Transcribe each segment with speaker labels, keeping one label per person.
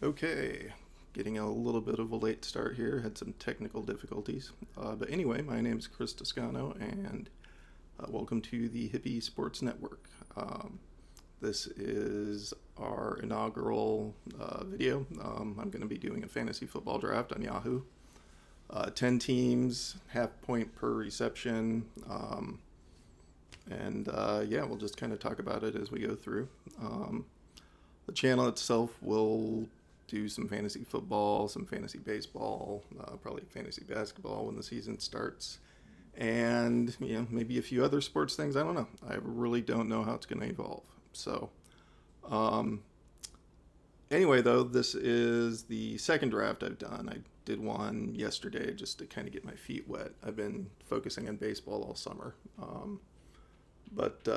Speaker 1: Okay, getting a little bit of a late start here. Had some technical difficulties. But anyway, my name is Chris Toscano, and welcome to the Hippie Sports Network. This is our inaugural video. I'm going to be doing a fantasy football draft on Yahoo. 10 teams, half point per reception. Yeah, we'll just kind of talk about it as we go through. The channel itself will do some fantasy football, some fantasy baseball, probably fantasy basketball when the season starts, and maybe a few other sports things. I don't know. I really don't know how it's going to evolve. So, anyway, though, this is the second draft I've done. I did one yesterday just to kind of get my feet wet. I've been focusing on baseball all summer, but.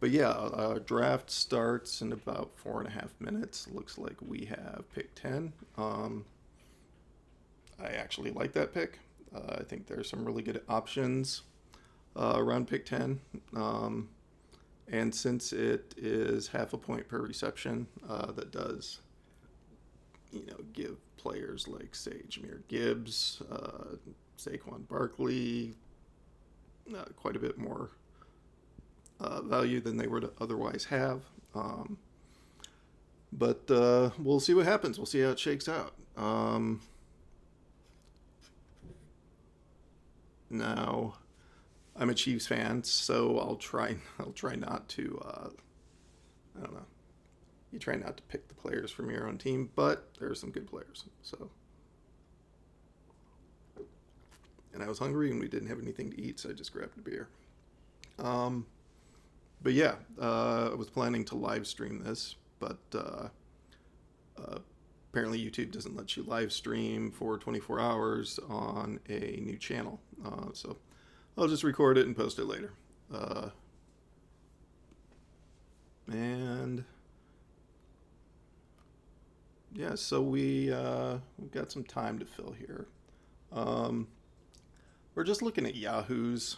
Speaker 1: But yeah, draft starts in about 4.5 minutes. Looks like we have pick 10. I actually like that pick. I think there's some really good options around pick 10. And since it is half a point per reception, that does, give players like, say, Jahmyr Gibbs, Saquon Barkley, quite a bit more value than they would otherwise have. But we'll see what happens. We'll see how it shakes out. Now, I'm a Chiefs fan, so I'll try not to. I don't know. You try not to pick the players from your own team, but there are some good players. So, and I was hungry and we didn't have anything to eat, so I just grabbed a beer. But yeah, I was planning to live stream this, but apparently YouTube doesn't let you live stream for 24 hours on a new channel. So I'll just record it and post it later. And yeah, so we've got some time to fill here. We're just looking at Yahoo's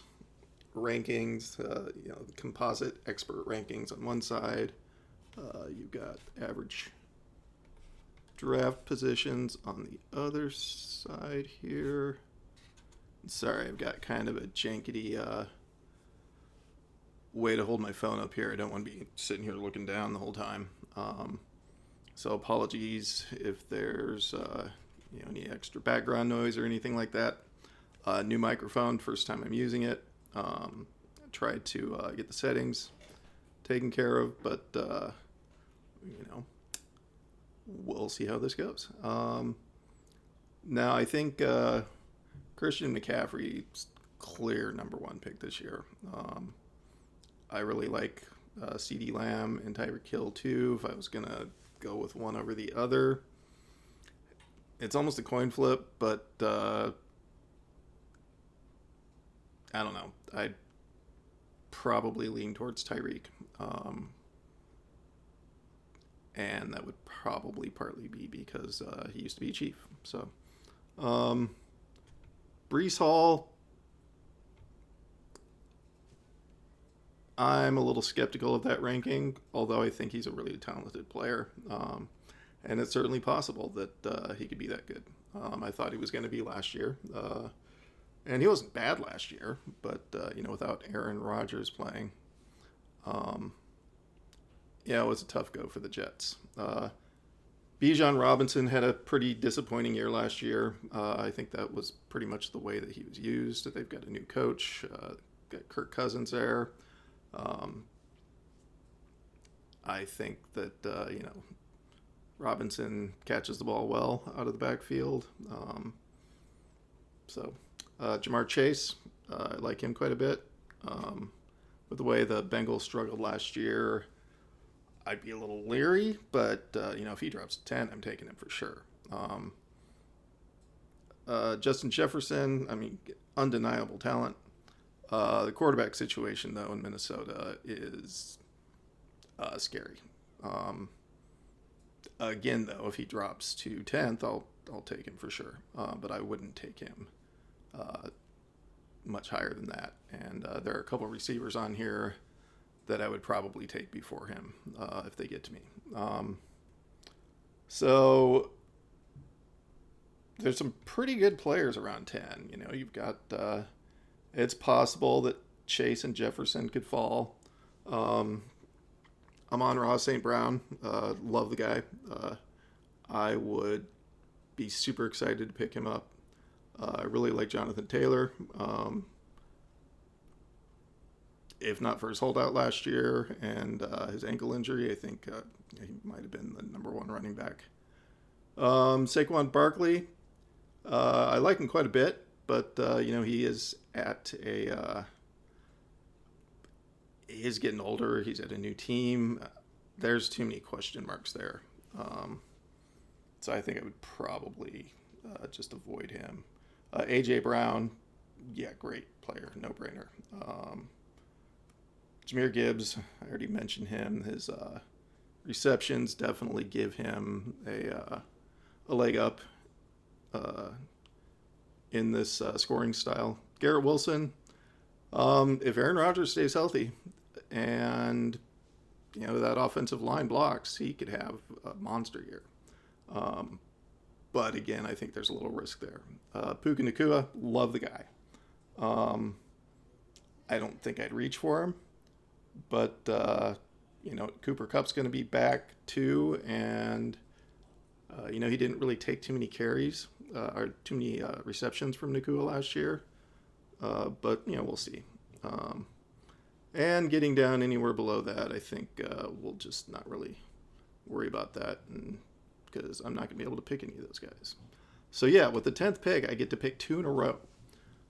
Speaker 1: rankings, the composite expert rankings on one side. You've got average draft positions on the other side here. Sorry, I've got kind of a jankety way to hold my phone up here. I don't want to be sitting here looking down the whole time. So apologies if there's any extra background noise or anything like that. New microphone, first time I'm using it. Tried to get the settings taken care of, but we'll see how this goes. Now I think Christian McCaffrey's clear number one pick this year. I really like CeeDee Lamb and Tyreek Hill too. If I was gonna go with one over the other, it's almost a coin flip, but I don't know. I'd probably lean towards Tyreek. And that would probably partly be because he used to be Chief. So, Breece Hall, I'm a little skeptical of that ranking, although I think he's a really talented player. And it's certainly possible that he could be that good. I thought he was going to be last year. And he wasn't bad last year, but, without Aaron Rodgers playing, it was a tough go for the Jets. Bijan Robinson had a pretty disappointing year last year. I think that was pretty much the way that he was used. They've got a new coach, got Kirk Cousins there. I think that, Robinson catches the ball well out of the backfield. Jamar Chase, I like him quite a bit. With the way the Bengals struggled last year, I'd be a little leery, but, if he drops to 10, I'm taking him for sure. Justin Jefferson, undeniable talent. The quarterback situation, though, in Minnesota is scary. Again, though, if he drops to 10th, I'll take him for sure. But I wouldn't take him much higher than that. And there are a couple receivers on here that I would probably take before him if they get to me. So there's some pretty good players around 10. You know, you've got, it's possible that Chase and Jefferson could fall. Um, Amon-Ra St. Brown, love the guy. I would be super excited to pick him up. I really like Jonathan Taylor. If not for his holdout last year and his ankle injury, I think he might have been the number one running back. Saquon Barkley, I like him quite a bit, but you know, he is at a he's getting older. He's at a new team. There's too many question marks there. Um, so I think I would probably just avoid him. AJ Brown, yeah, great player, no brainer. Jahmyr Gibbs, I already mentioned him. His receptions definitely give him a leg up uh, in this scoring style. Garrett Wilson, if Aaron Rodgers stays healthy and you know that offensive line blocks, he could have a monster year. Um, but again, I think there's a little risk there. Puka Nakua, love the guy. Um, I don't think I'd reach for him, but you know Cooper Cup's going to be back too, and you know he didn't really take too many carries or too many receptions from Nakua last year, but you know we'll see. Um, and getting down anywhere below that, I think we'll just not really worry about that, and because I'm not going to be able to pick any of those guys. So yeah, with the 10th pick, I get to pick two in a row.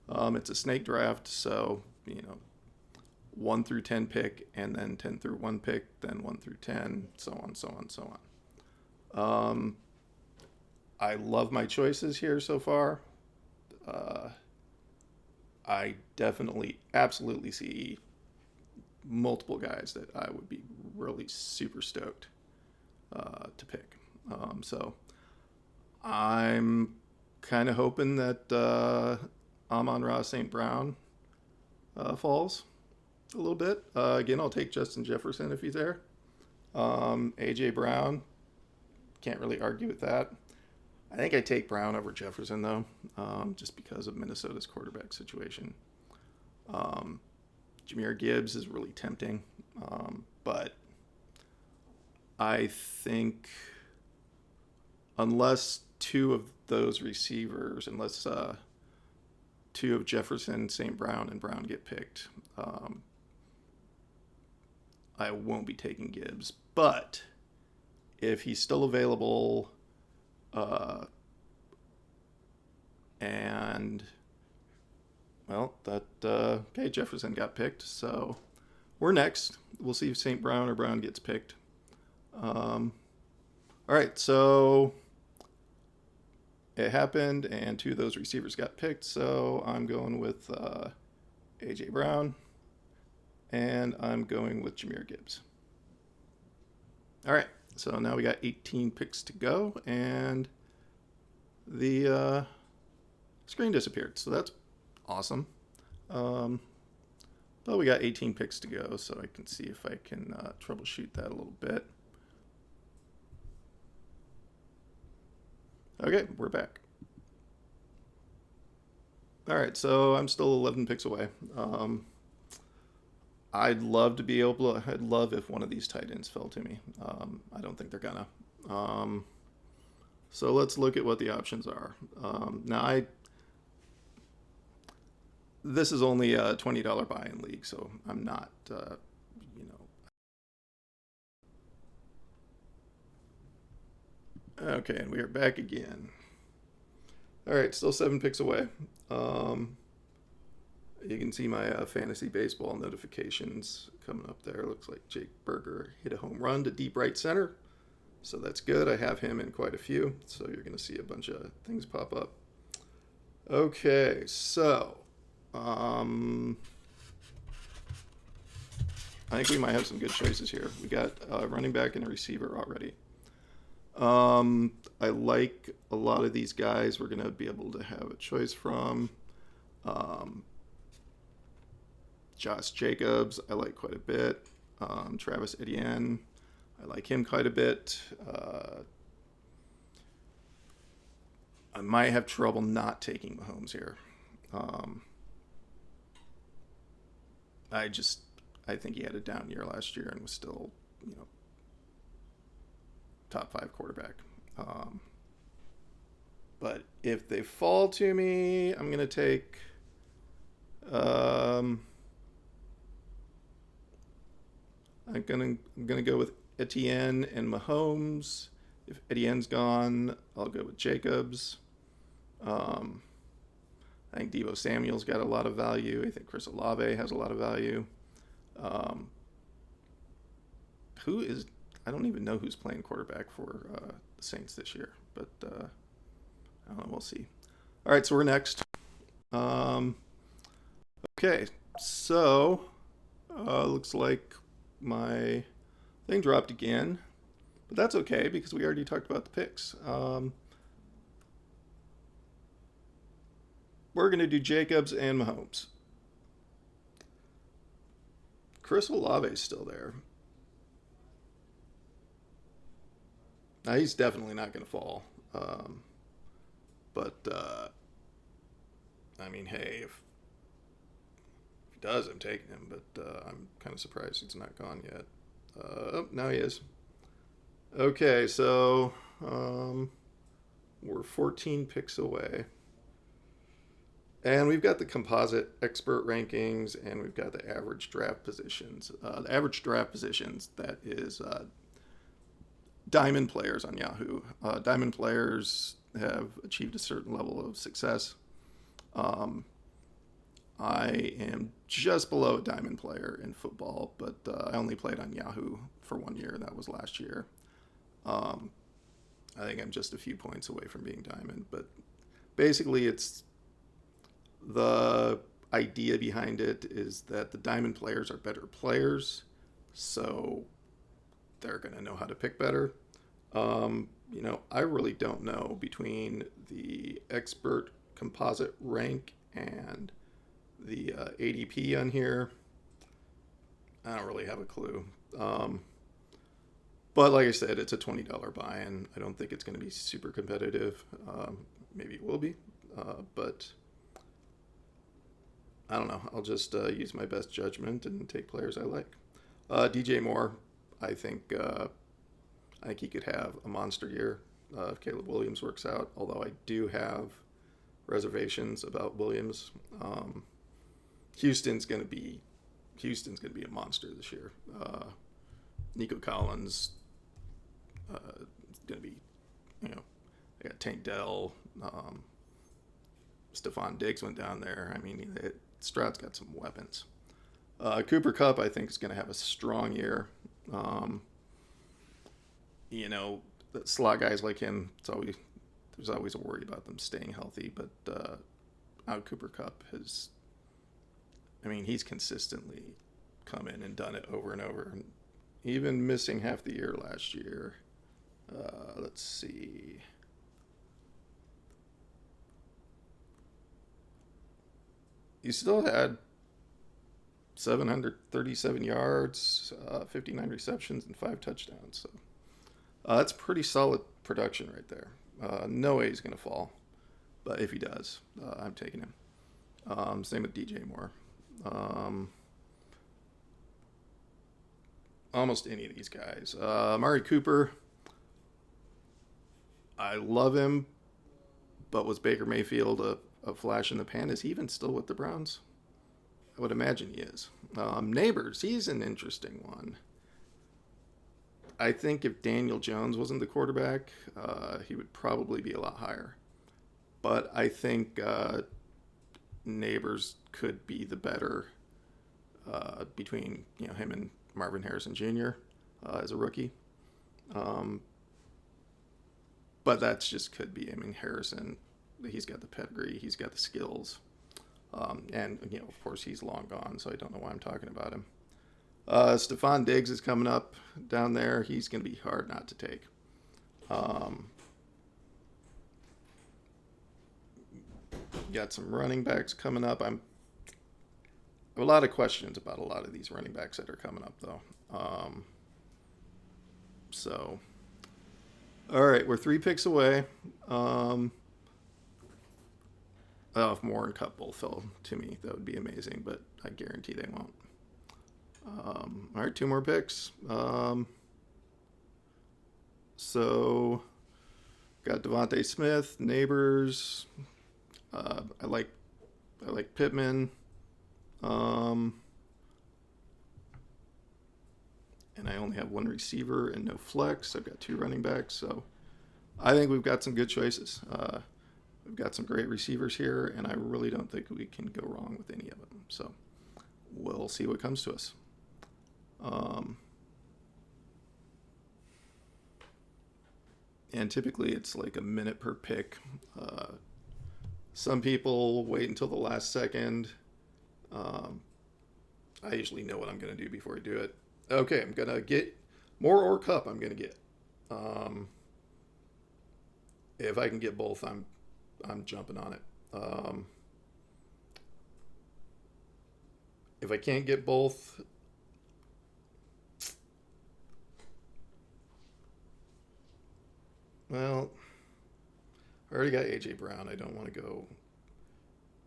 Speaker 1: It's a snake draft, so you know 1 through 10 pick, and then 10 through 1 pick, then 1 through 10, so on, so on, so on. I love my choices here so far. Uh, I definitely, absolutely see multiple guys that I would be really super stoked to pick. So I'm kind of hoping that Amon-Ra St. Brown falls a little bit. Again, I'll take Justin Jefferson if he's there. AJ Brown, can't really argue with that. I think I take Brown over Jefferson though, just because of Minnesota's quarterback situation. Um, Jahmyr Gibbs is really tempting, but I think unless two of those receivers, unless two of Jefferson, St. Brown, and Brown get picked, I won't be taking Gibbs. But if he's still available, and well, that okay, Jefferson got picked, so we're next. We'll see if St. Brown or Brown gets picked. All right, so it happened, and two of those receivers got picked, so I'm going with AJ Brown, and I'm going with Jahmyr Gibbs. All right, so now we got 18 picks to go, and the screen disappeared, so that's awesome. But we got 18 picks to go, so I can see if I can troubleshoot that a little bit. Okay, we're back. All right, so I'm still 11 picks away. I'd love to be able to, I'd love if one of these tight ends fell to me. I don't think they're gonna. So let's look at what the options are. Now, this is only a $20 buy-in league, so I'm not, you know. Okay, and we are back again. All right, still 7 picks away. You can see my fantasy baseball notifications coming up there. Looks like Jake Berger hit a home run to deep right center. So that's good. I have him in quite a few. So you're going to see a bunch of things pop up. Okay, so I think we might have some good choices here. We got a running back and a receiver already. I like a lot of these guys we're going to be able to have a choice from. Josh Jacobs, I like quite a bit. Travis Etienne, I like him quite a bit. I might have trouble not taking Mahomes here. Um, I just I think he had a down year last year and was still, you know, top 5 quarterback. Um, but if they fall to me, I'm gonna take. Um, I'm gonna go with Etienne and Mahomes. If Etienne's gone, I'll go with Jacobs. Um, I think Debo Samuel's got a lot of value. I think Chris Olave has a lot of value. Um, who is? I don't even know who's playing quarterback for the Saints this year, but I don't know. We'll see. All right, so we're next. Um, okay, so looks like my thing dropped again, but that's okay because we already talked about the picks. We're going to do Jacobs and Mahomes. Chris Olave's still there. Now, he's definitely not going to fall. But, I mean, hey, if he does, I'm taking him. But I'm kind of surprised he's not gone yet. Oh, now he is. Okay, so we're 14 picks away. And we've got the composite expert rankings, and we've got the average draft positions. The average draft positions, that is diamond players on Yahoo. Diamond players have achieved a certain level of success. I am just below a diamond player in football, but I only played on Yahoo for 1 year. That was last year. I think I'm just a few points away from being diamond, but basically it's the idea behind it is that the diamond players are better players, so they're going to know how to pick better. I really don't know between the expert composite rank and the ADP on here. I don't really have a clue. But like I said, it's a $20 buy-in. I don't think it's going to be super competitive. Maybe it will be, but I don't know. I'll just use my best judgment and take players I like. DJ Moore, I think he could have a monster year if Caleb Williams works out. Although I do have reservations about Williams. Houston's going to be a monster this year. Nico Collins is going to be, I got Tank Dell. Stephon Diggs went down there. I mean, Stroud's got some weapons. Cooper Kupp, I think, is going to have a strong year. Slot guys like him, there's always a worry about them staying healthy. But Cooper Kupp he's consistently come in and done it over and over. And even missing half the year last year. Let's see. He still had 737 yards, 59 receptions, and 5 touchdowns. So that's pretty solid production right there. No way he's going to fall. But if he does, I'm taking him. Same with DJ Moore. Almost any of these guys. Amari Cooper, I love him, but was Baker Mayfield a flash in the pan? Is he even still with the Browns? I would imagine he is. Neighbors, he's an interesting one. I think if Daniel Jones wasn't the quarterback, he would probably be a lot higher. But I think Neighbors could be the better between him and Marvin Harrison Jr. As a rookie. But that's just could be. Harrison, he's got the pedigree, he's got the skills. And of course, he's long gone, so I don't know why I'm talking about him. Stephon Diggs is coming up down there. He's going to be hard not to take. Got some running backs coming up. I have a lot of questions about a lot of these running backs that are coming up, though. All right, we're 3 picks away. If Moore and Cup both fell to me, that would be amazing, but I guarantee they won't. All right, two more picks. So got Devontae Smith, Neighbors. I like Pittman. And I only have one receiver and no flex. I've got two running backs, so I think we've got some good choices. We've got some great receivers here, and I really don't think we can go wrong with any of them. So we'll see what comes to us. And typically it's like a minute per pick. Some people wait until the last second. I usually know what I'm going to do before I do it. Okay, I'm going to get Moore or Cup. I'm going to get. If I can get both, I'm jumping on it. If I can't get both, well, I already got AJ Brown. I don't want to go.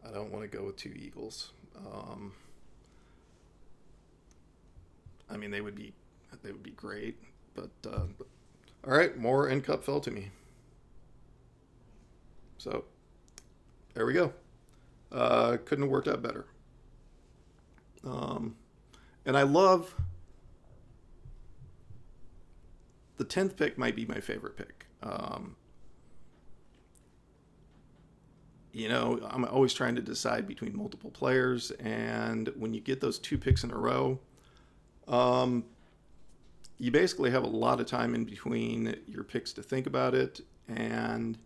Speaker 1: I don't want to go with two Eagles. I mean, they would be great, but all right, Moore and Cup fell to me. So there we go. Couldn't have worked out better. And I love the 10th pick. Might be my favorite pick. I'm always trying to decide between multiple players, and when you get those two picks in a row, you basically have a lot of time in between your picks to think about it, and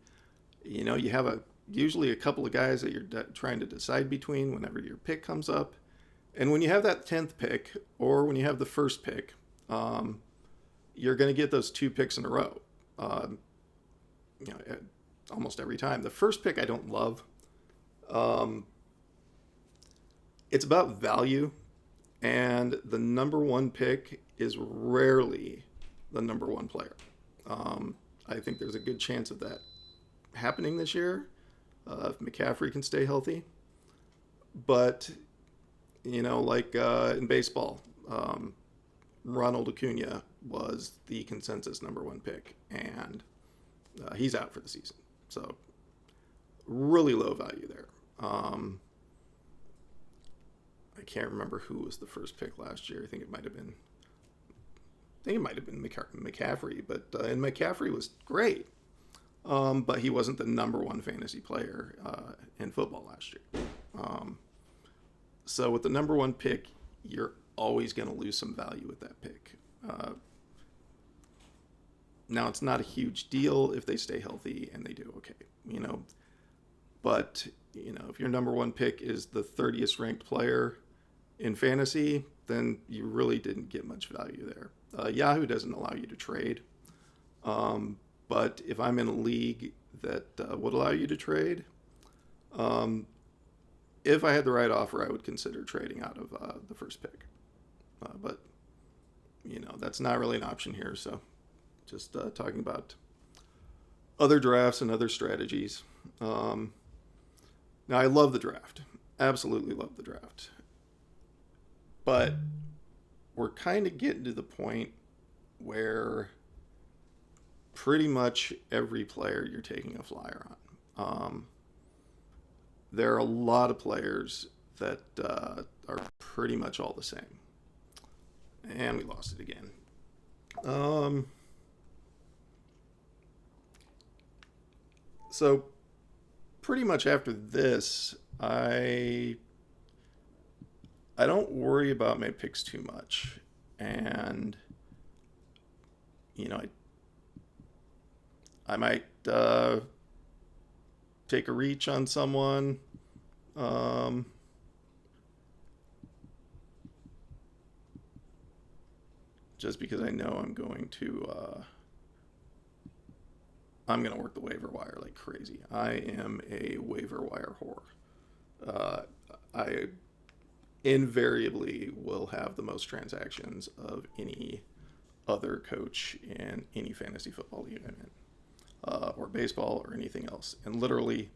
Speaker 1: you have usually a couple of guys that you're trying to decide between whenever your pick comes up. And when you have that 10th pick, or when you have the first pick, you're going to get those two picks in a row. Almost every time. The first pick I don't love. It's about value, and the number one pick is rarely the number one player. I think there's a good chance of that happening this year if McCaffrey can stay healthy. But, in baseball, Ronald Acuna was the consensus number one pick, and he's out for the season. So really low value there. I can't remember who was the first pick last year. I think it might have been McCaffrey, and McCaffrey was great. But he wasn't the number one fantasy player in football last year. So with the number one pick, you're always going to lose some value with that pick. Now, it's not a huge deal if they stay healthy and they do okay, But, if your number one pick is the 30th ranked player in fantasy, then you really didn't get much value there. Yahoo doesn't allow you to trade. But if I'm in a league that would allow you to trade, if I had the right offer, I would consider trading out of the first pick. But, that's not really an option here. So just talking about other drafts and other strategies. Now, I love the draft. Absolutely love the draft. But we're kind of getting to the point where pretty much every player you're taking a flyer on. There are a lot of players that are pretty much all the same. And we lost it again. So pretty much after this, I don't worry about my picks too much. And, I might take a reach on someone. Just because I know I'm going to work the waiver wire like crazy. I am a waiver wire whore. I invariably will have the most transactions of any other coach in any fantasy football league I'm in, or baseball or anything else. And literally,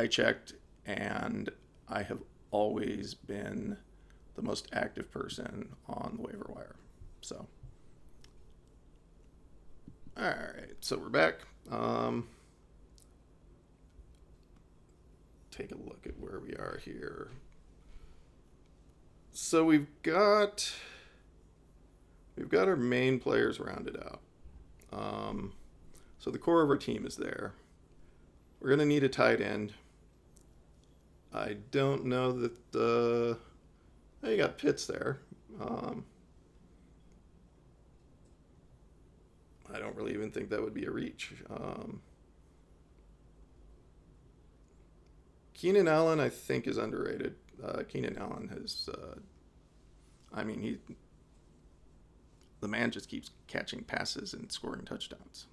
Speaker 1: I checked, and I have always been the most active person on the waiver wire. So, all right, so we're back. Take a look at where we are here. So we've got our main players rounded out. So the core of our team is there. We're going to need a tight end. I don't know that you got Pitts there. I don't really even think that would be a reach. Keenan Allen, I think, is underrated. Keenan Allen has, the man just keeps catching passes and scoring touchdowns.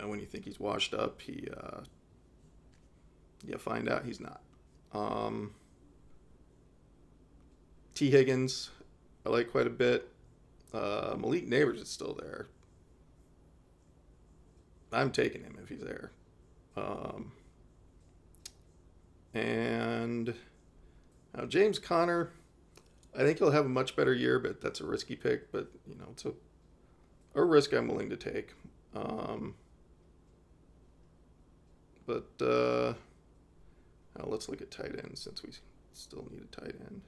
Speaker 1: When you think he's washed up, you find out he's not. T. Higgins, I like quite a bit. Malik Neighbors is still there. I'm taking him if he's there. And now James Conner, I think he'll have a much better year, but that's a risky pick. But it's a risk I'm willing to take. Now let's look at tight ends since we still need a tight end.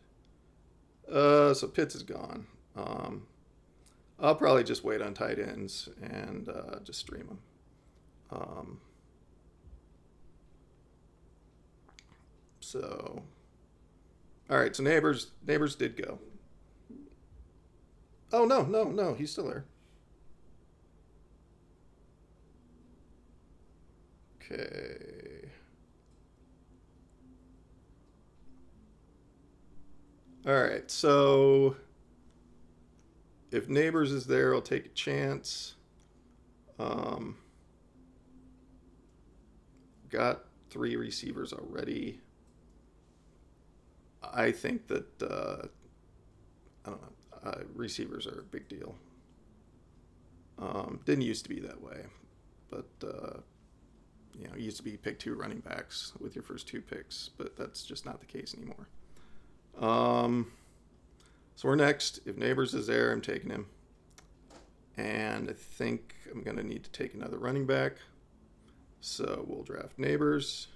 Speaker 1: So Pitts is gone. I'll probably just wait on tight ends and just stream them. All right. So neighbors did go. Oh no, he's still there. Okay. All right, so if Neighbors is there, I'll take a chance. Got 3 receivers already. I think that, I don't know, receivers are a big deal. Didn't used to be that way, but, it used to be pick 2 running backs with your first 2 picks, but that's just not the case anymore. So we're next. If Neighbors is there, I'm taking him. And I think I'm going to need to take another running back. So we'll draft Neighbors.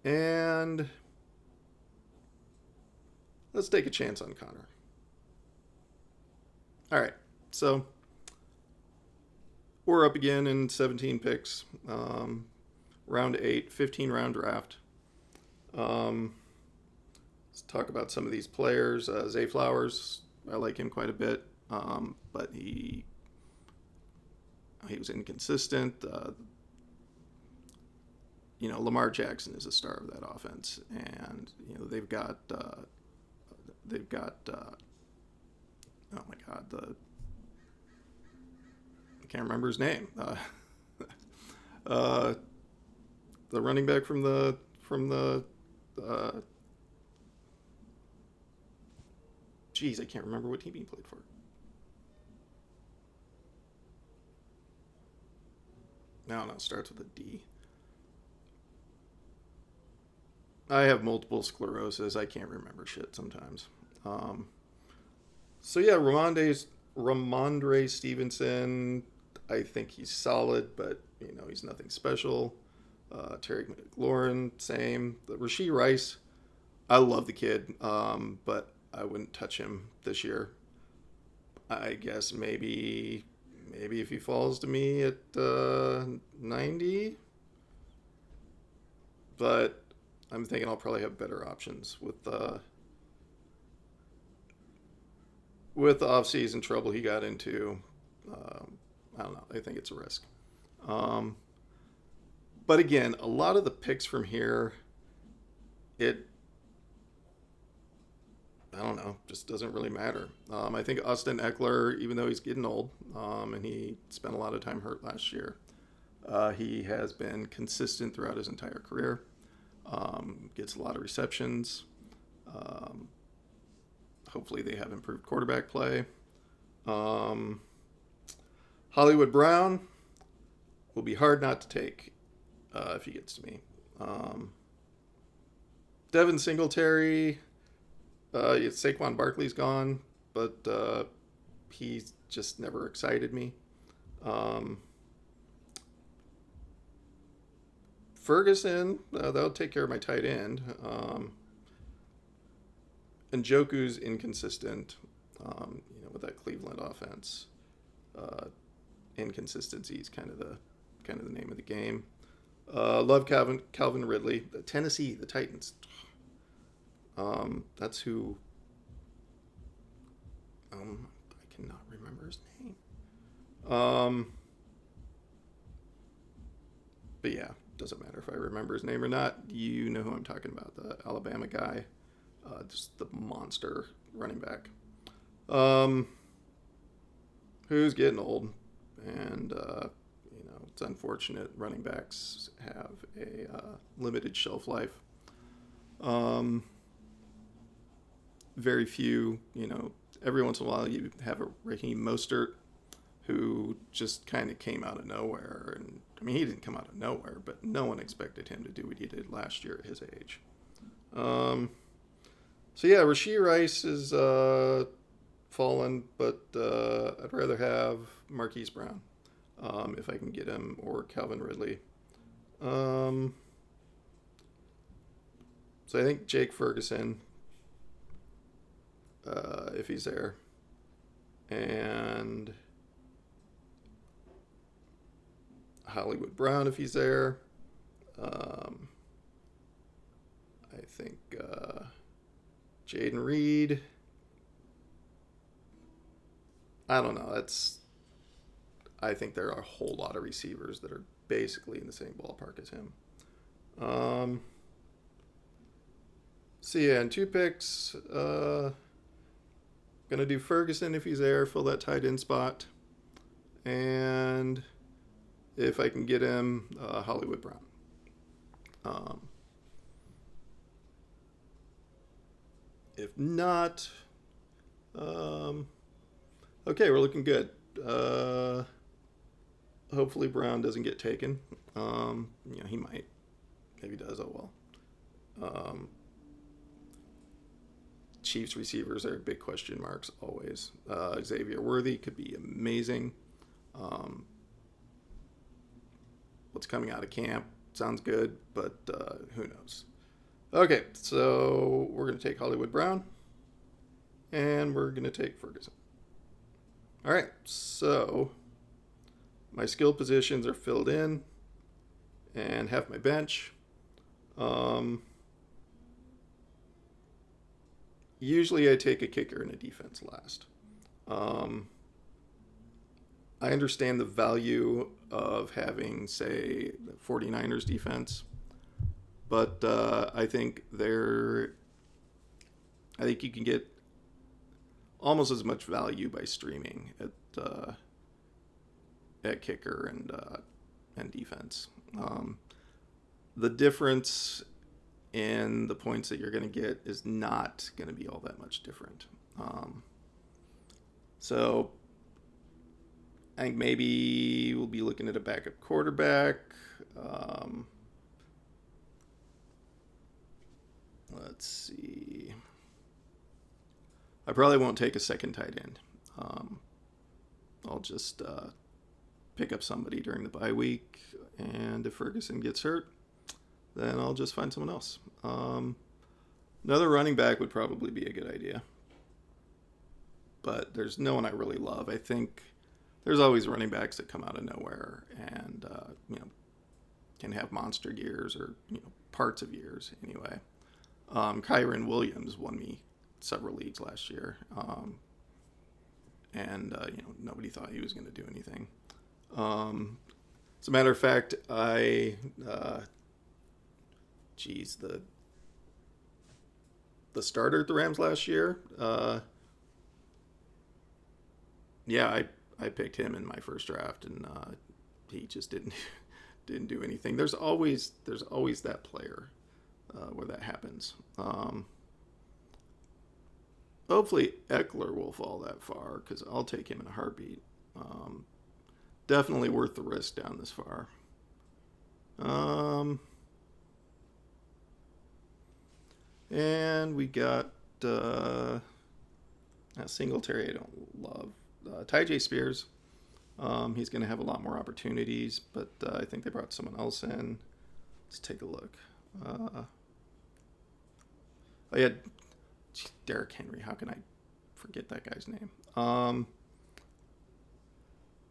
Speaker 1: And let's take a chance on Connor. All right. So we're up again in 17 picks. Round 8, 15-round draft. Let's talk about some of these players. Zay Flowers, I like him quite a bit, but he was inconsistent. Lamar Jackson is a star of that offense, and they've got oh my God, I can't remember his name. The running back from the I can't remember what team he played for. No, it starts with a D. I have multiple sclerosis. I can't remember shit sometimes. So yeah, Ramondre Stevenson, I think he's solid, but he's nothing special. Terry McLaurin, same. Rashee Rice, I love the kid, but I wouldn't touch him this year. I guess maybe if he falls to me at 90, but I'm thinking I'll probably have better options with the off-season trouble he got into. I don't know. I think it's a risk. But again, a lot of the picks from here, I don't know, just doesn't really matter. I think Austin Eckler, even though he's getting old, and he spent a lot of time hurt last year, he has been consistent throughout his entire career. Gets a lot of receptions. Hopefully they have improved quarterback play. Hollywood Brown will be hard not to take. if he gets to me. Devin Singletary, Saquon Barkley's gone, but he's just never excited me. Ferguson, that'll take care of my tight end. And Njoku's inconsistent, with that Cleveland offense. Inconsistency is kind of the name of the game. Love Calvin Ridley. Tennessee, the Titans. That's who. I cannot remember his name. But yeah, doesn't matter if I remember his name or not. You know who I'm talking about, the Alabama guy. Just the monster running back. Who's getting old. And, it's unfortunate running backs have a limited shelf life. Very few, every once in a while you have a Raheem Mostert who just kind of came out of nowhere. And I mean, he didn't come out of nowhere, but no one expected him to do what he did last year at his age. So yeah, Rashee Rice is fallen, but I'd rather have Marquise Brown if I can get him, or Calvin Ridley. So I think Jake Ferguson, if he's there, and Hollywood Brown if he's there. I think Jaden Reed. I don't know. I think there are a whole lot of receivers that are basically in the same ballpark as him. So yeah, and 2 picks. Gonna do Ferguson if he's there, fill that tight end spot, and if I can get him, Hollywood Brown. If not, okay, we're looking good. Hopefully Brown doesn't get taken. He might. Maybe does. Oh well. Chiefs receivers are big question marks always. Xavier Worthy could be amazing. What's coming out of camp sounds good, but who knows? Okay, so we're going to take Hollywood Brown, and we're going to take Ferguson. All right, so my skill positions are filled in, and have my bench. Usually I take a kicker and a defense last. I understand the value of having, say, the 49ers defense, but I think you can get almost as much value by streaming at kicker and defense. The difference in the points that you're going to get is not going to be all that much different. So I think maybe we'll be looking at a backup quarterback. Let's see. I probably won't take a second tight end. I'll just pick up somebody during the bye week, and if Ferguson gets hurt, then I'll just find someone else. Another running back would probably be a good idea, but there's no one I really love. I think there's always running backs that come out of nowhere and can have monster years, or parts of years anyway. Kyron Williams won me several leagues last year, and nobody thought he was going to do anything. As a matter of fact, the starter at the Rams last year, I picked him in my first draft, and he just didn't do anything. There's always that player where that happens. Hopefully Eckler will fall that far, because I'll take him in a heartbeat. Definitely worth the risk down this far. Um, and we got Singletary. I don't love Ty J Spears. He's going to have a lot more opportunities, but I think they brought someone else in. Let's take a look. Oh yeah, Derrick Henry. How can I forget that guy's name?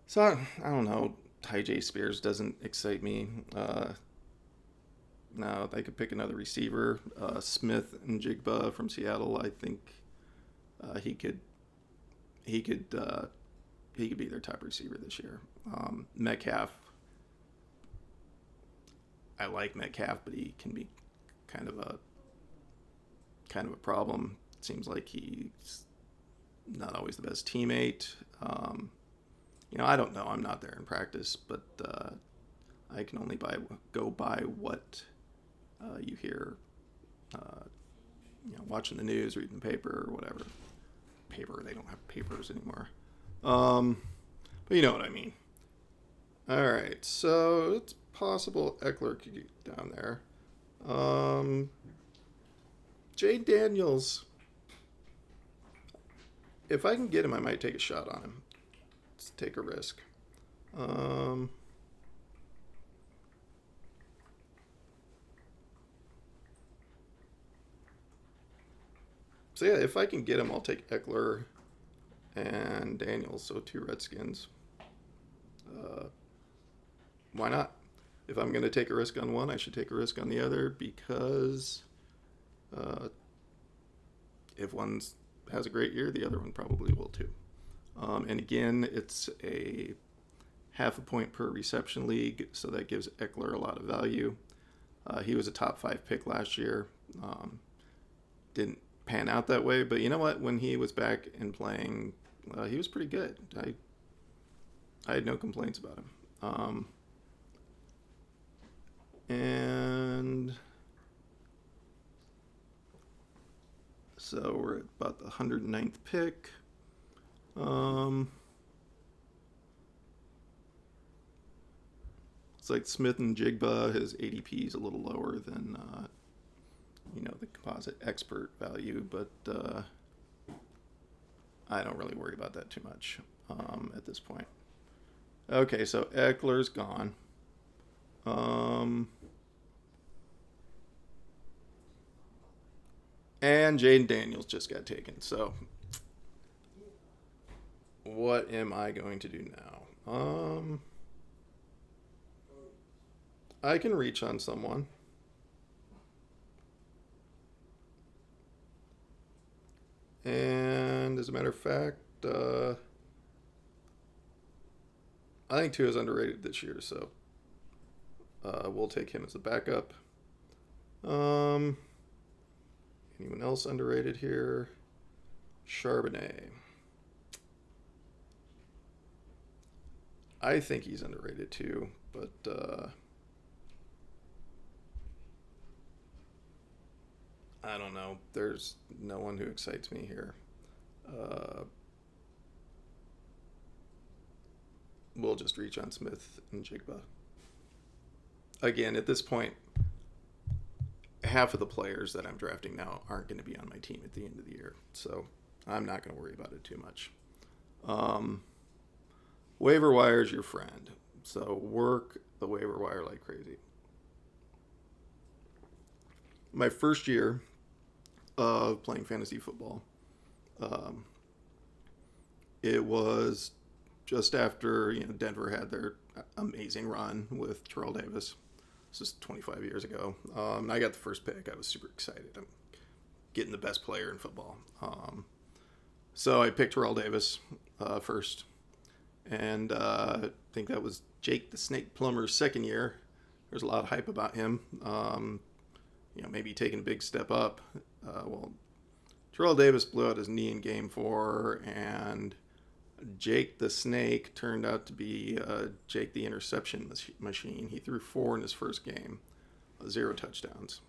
Speaker 1: So I don't know. Ty J Spears doesn't excite me. No, they could pick another receiver. Smith and Jigba from Seattle. I think he could he could he could be their top receiver this year. Metcalf. I like Metcalf, but he can be kind of a problem. It seems like he's not always the best teammate. I don't know. I'm not there in practice, but I can only go by what you hear. Watching the news, reading the paper, or whatever. Paper. They don't have papers anymore. But you know what I mean. All right. So it's possible Eckler could get down there. Jay Daniels. If I can get him, I might take a shot on him. Let's take a risk. So yeah, if I can get him, I'll take Eckler and Daniels. So 2 Redskins. Why not? If I'm going to take a risk on one, I should take a risk on the other because if one has a great year, the other one probably will too. And again, it's a half a point per reception league, so that gives Eckler a lot of value. He was a top 5 pick last year. Didn't pan out that way, but you know what? When he was back and playing, he was pretty good. I had no complaints about him. And so we're at about the 109th pick. It's like Smith and Jigba, his ADP is a little lower than the composite expert value, but I don't really worry about that too much at this point. Okay, so Eckler's gone. And Jaden Daniels just got taken. So what am I going to do now? I can reach on someone. And as a matter of fact, I think Tua is underrated this year, so we'll take him as a backup. Anyone else underrated here? Charbonnet. I think he's underrated too, but I don't know. There's no one who excites me here. We'll just reach on Smith and Jigba. Again, at this point, half of the players that I'm drafting now aren't going to be on my team at the end of the year, so I'm not going to worry about it too much. Waiver wire is your friend, so work the waiver wire like crazy. My first year of playing fantasy football, it was just after Denver had their amazing run with Terrell Davis. This is 25 years ago. And I got the first pick. I was super excited. I'm getting the best player in football. So I picked Terrell Davis first. And I think that was Jake the Snake Plumber's second year. There's a lot of hype about him. Maybe taking a big step up. Well, Terrell Davis blew out his knee in game 4, and Jake the Snake turned out to be Jake the interception machine. He threw 4 in his first game, 0 touchdowns.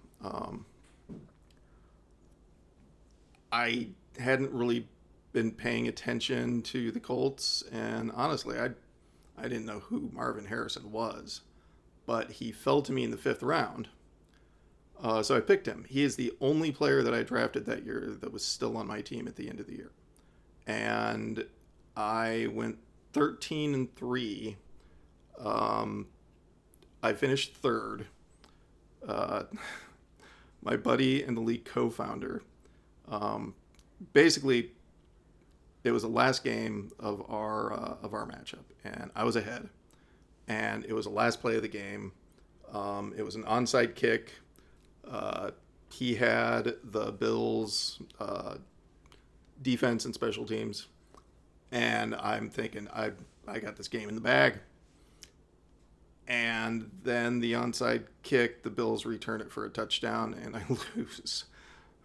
Speaker 1: I hadn't really been paying attention to the Colts, and honestly, I didn't know who Marvin Harrison was. but he fell to me in the 5th round. So I picked him. He is the only player that I drafted that year that was still on my team at the end of the year. And I went 13-3. I finished 3rd. My buddy and the league co-founder, basically, it was the last game of our matchup, and I was ahead. And it was the last play of the game. It was an onside kick. He had the Bills' defense and special teams, and I'm thinking I got this game in the bag. And then the onside kick, the Bills return it for a touchdown, and I lose.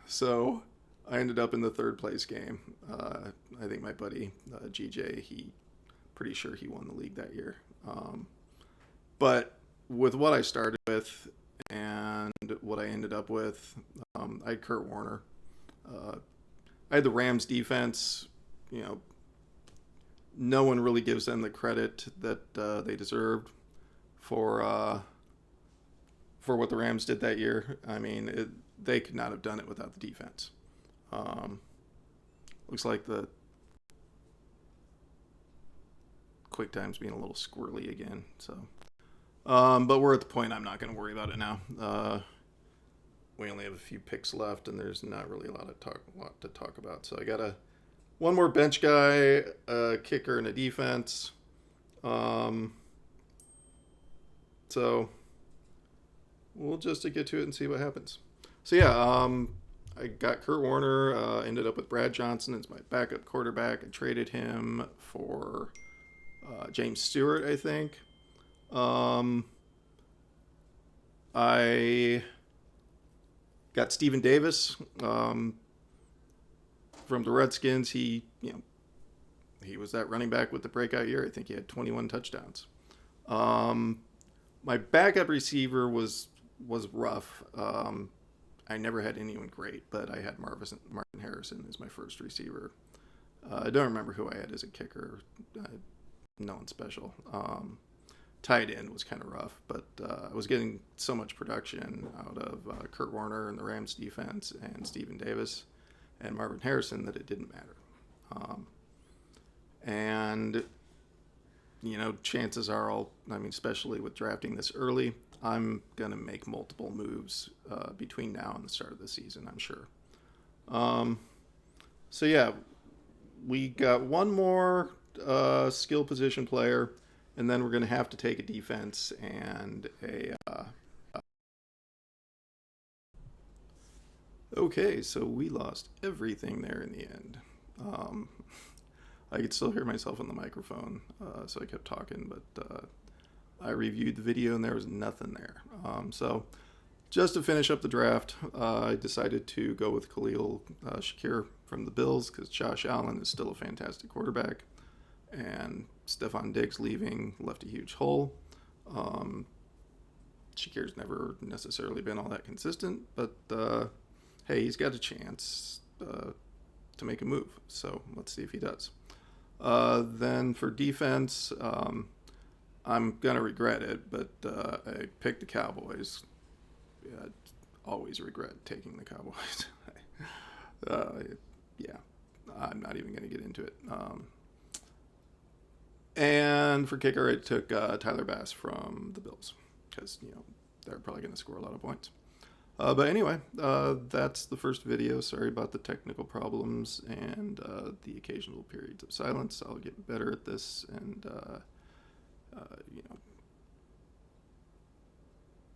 Speaker 1: So I ended up in the 3rd place game. I think my buddy GJ, he pretty sure he won the league that year. But with what I started with and what I ended up with, I had Kurt Warner. I had the Rams defense. No one really gives them the credit that they deserved for what the Rams did that year. I mean, they could not have done it without the defense. Looks like the QuickTime's being a little squirrely again. So, but we're at the point I'm not going to worry about it now. We only have a few picks left, and there's not really a lot to talk about. So I got one more bench guy, a kicker, and a defense. So we'll just get to it and see what happens. So yeah, I got Kurt Warner, ended up with Brad Johnson as my backup quarterback. I traded him for James Stewart, I think. I got Steven Davis from the Redskins. He was that running back with the breakout year. I think he had 21 touchdowns. My backup receiver was rough. I never had anyone great, but I had Martin Harrison as my first receiver. I don't remember who I had as a kicker. No one special. Tight end was kind of rough, but I was getting so much production out of Kurt Warner and the Rams defense and Steven Davis and Marvin Harrison that it didn't matter. And chances are especially with drafting this early, I'm going to make multiple moves between now and the start of the season, I'm sure. So yeah, we got one more skill position player, and then we're going to have to take a defense and a... Okay, so we lost everything there in the end. I could still hear myself on the microphone, so I kept talking, but I reviewed the video and there was nothing there. So just to finish up the draft, I decided to go with Khalil Shakir from the Bills because Josh Allen is still a fantastic quarterback, and Stephon Diggs leaving left a huge hole. Shakir's never necessarily been all that consistent, but hey, he's got a chance to make a move, so let's see if he does. Then for defense, I'm going to regret it, but I picked the Cowboys. Yeah, I always regret taking the Cowboys. Yeah, I'm not even going to get into it. And for kicker, I took Tyler Bass from the Bills because, they're probably going to score a lot of points. But anyway, that's the first video. Sorry about the technical problems and the occasional periods of silence. I'll get better at this and,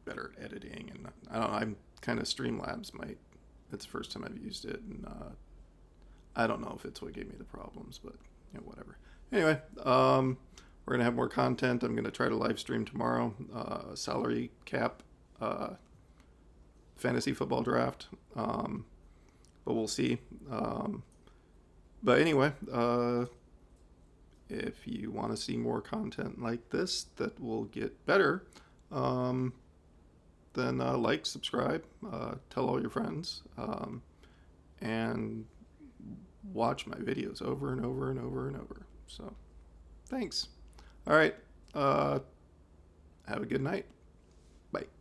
Speaker 1: better at editing. And I don't know, I'm kind of Streamlabs. It's the first time I've used it. And I don't know if it's what gave me the problems, but whatever. Anyway, we're going to have more content. I'm going to try to live stream tomorrow. Salary cap fantasy football draft, but we'll see. But anyway, if you want to see more content like this that will get better, then like, subscribe, tell all your friends, and watch my videos over and over and over and over. So thanks. All right, have a good night. Bye.